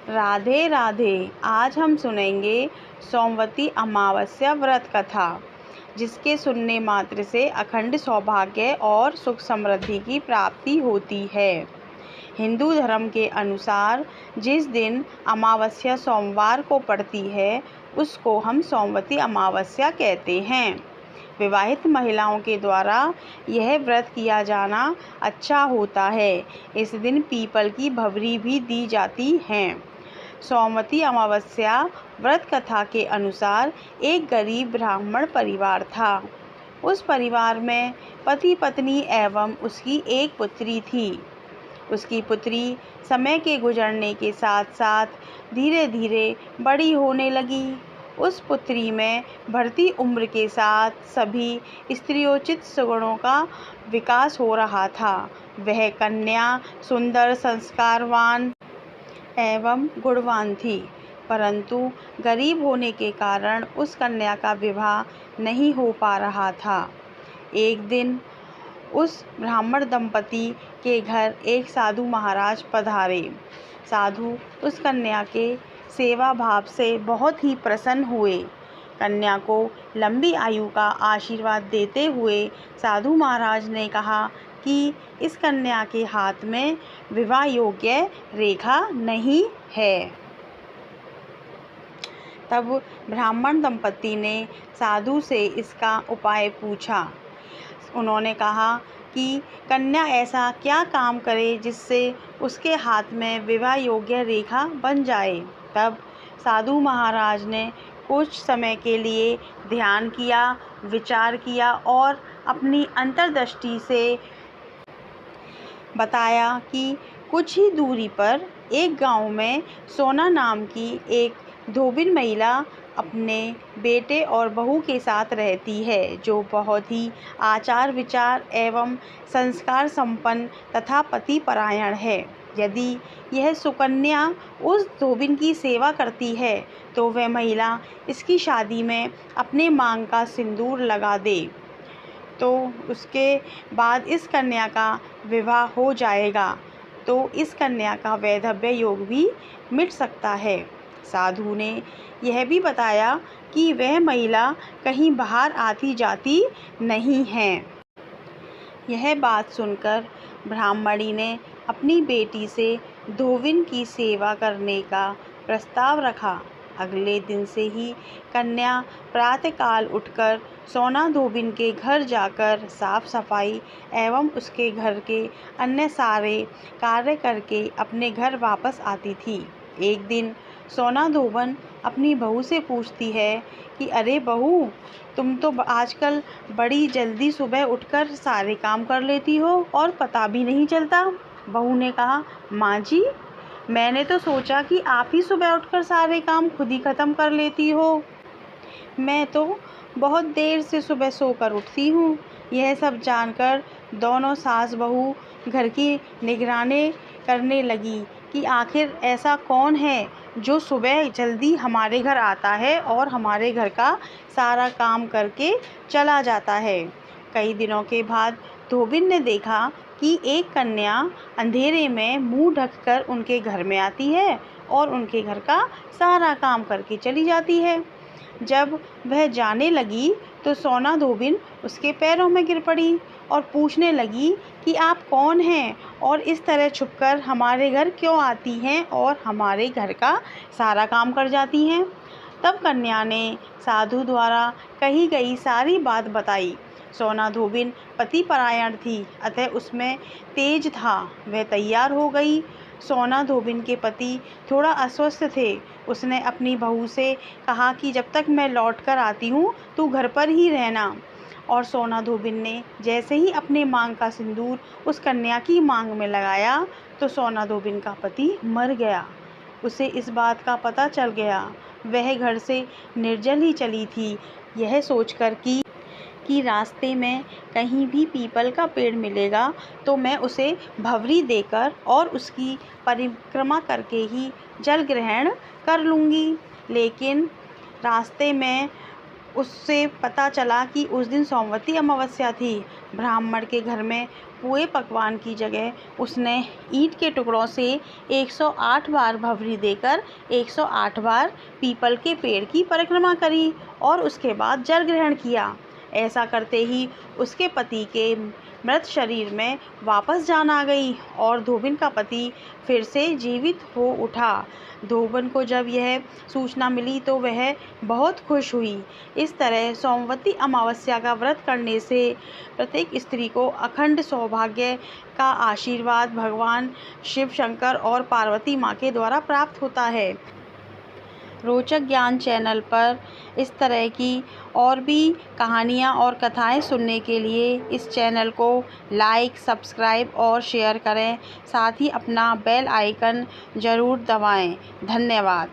राधे राधे। आज हम सुनेंगे सोमवती अमावस्या व्रत कथा, जिसके सुनने मात्र से अखंड सौभाग्य और सुख समृद्धि की प्राप्ति होती है। हिंदू धर्म के अनुसार जिस दिन अमावस्या सोमवार को पड़ती है, उसको हम सोमवती अमावस्या कहते हैं। विवाहित महिलाओं के द्वारा यह व्रत किया जाना अच्छा होता है। इस दिन पीपल की भवरी भी दी जाती हैं। सोमवती अमावस्या व्रत कथा के अनुसार एक गरीब ब्राह्मण परिवार था। उस परिवार में पति पत्नी एवं उसकी एक पुत्री थी। उसकी पुत्री समय के गुजरने के साथ साथ धीरे धीरे बड़ी होने लगी। उस पुत्री में बढ़ती उम्र के साथ सभी स्त्रियोचित सुगुणों का विकास हो रहा था। वह कन्या सुंदर, संस्कारवान एवं गुणवान थी, परंतु गरीब होने के कारण उस कन्या का विवाह नहीं हो पा रहा था। एक दिन उस ब्राह्मण दंपति के घर एक साधु महाराज पधारे। साधु उस कन्या के सेवा भाव से बहुत ही प्रसन्न हुए। कन्या को लंबी आयु का आशीर्वाद देते हुए साधु महाराज ने कहा कि इस कन्या के हाथ में विवाह योग्य रेखा नहीं है। तब ब्राह्मण दंपति ने साधु से इसका उपाय पूछा। उन्होंने कहा कि कन्या ऐसा क्या काम करे जिससे उसके हाथ में विवाह योग्य रेखा बन जाए। तब साधु महाराज ने कुछ समय के लिए ध्यान किया, विचार किया और अपनी अंतर्दृष्टि से बताया कि कुछ ही दूरी पर एक गांव में सोना नाम की एक धोबिन महिला अपने बेटे और बहू के साथ रहती है, जो बहुत ही आचार विचार एवं संस्कार संपन्न तथा पति परायण है। यदि यह सुकन्या उस धोबिन की सेवा करती है तो वह महिला इसकी शादी में अपने मांग का सिंदूर लगा दे, तो उसके बाद इस कन्या का विवाह हो जाएगा, तो इस कन्या का वैधव्य योग भी मिट सकता है। साधु ने यह भी बताया कि वह महिला कहीं बाहर आती जाती नहीं है। यह बात सुनकर ब्राह्मणी ने अपनी बेटी से धोबिन की सेवा करने का प्रस्ताव रखा। अगले दिन से ही कन्या प्रातःकाल उठकर सोना धोबिन के घर जाकर साफ सफाई एवं उसके घर के अन्य सारे कार्य करके अपने घर वापस आती थी। एक दिन सोना धोबन अपनी बहू से पूछती है कि अरे बहू, तुम तो आजकल बड़ी जल्दी सुबह उठकर सारे काम कर लेती हो और पता भी नहीं चलता। बहू ने कहा, माँ जी, मैंने तो सोचा कि आप ही सुबह उठकर सारे काम खुद ही ख़त्म कर लेती हो। मैं तो बहुत देर से सुबह सोकर उठती हूँ। यह सब जानकर दोनों सास बहू घर की निगरानी करने लगी कि आखिर ऐसा कौन है जो सुबह जल्दी हमारे घर आता है और हमारे घर का सारा काम करके चला जाता है। कई दिनों के बाद धोबिन ने देखा कि एक कन्या अंधेरे में मुंह ढककर उनके घर में आती है और उनके घर का सारा काम करके चली जाती है। जब वह जाने लगी तो सोना धोबिन उसके पैरों में गिर पड़ी और पूछने लगी कि आप कौन हैं और इस तरह छुपकर हमारे घर क्यों आती हैं और हमारे घर का सारा काम कर जाती हैं। तब कन्या ने साधु द्वारा कही गई सारी बात बताई। सोना धोबिन पति परायण थी, अतः उसमें तेज था। वह तैयार हो गई। सोना धोबिन के पति थोड़ा अस्वस्थ थे। उसने अपनी बहू से कहा कि जब तक मैं लौट कर आती हूँ तू घर पर ही रहना। और सोना धोबिन ने जैसे ही अपने मांग का सिंदूर उस कन्या की मांग में लगाया तो सोना धोबिन का पति मर गया। उसे इस बात का पता चल गया। वह घर से निर्जल ही चली थी, यह सोचकर कि रास्ते में कहीं भी पीपल का पेड़ मिलेगा तो मैं उसे भवरी देकर और उसकी परिक्रमा करके ही जल ग्रहण कर लूँगी। लेकिन रास्ते में उससे पता चला कि उस दिन सोमवती अमावस्या थी। ब्राह्मण के घर में पुए पकवान की जगह उसने ईंट के टुकड़ों से 108 बार भभरी देकर 108 बार पीपल के पेड़ की परिक्रमा करी और उसके बाद जल ग्रहण किया। ऐसा करते ही उसके पति के मृत शरीर में वापस जान आ गई और धोबिन का पति फिर से जीवित हो उठा। धोबन को जब यह सूचना मिली तो वह बहुत खुश हुई। इस तरह सोमवती अमावस्या का व्रत करने से प्रत्येक स्त्री को अखंड सौभाग्य का आशीर्वाद भगवान शिव, शंकर और पार्वती माँ के द्वारा प्राप्त होता है। रोचक ज्ञान चैनल पर इस तरह की और भी कहानियाँ और कथाएँ सुनने के लिए इस चैनल को लाइक, सब्सक्राइब और शेयर करें। साथ ही अपना बेल आइकन ज़रूर दबाएं। धन्यवाद।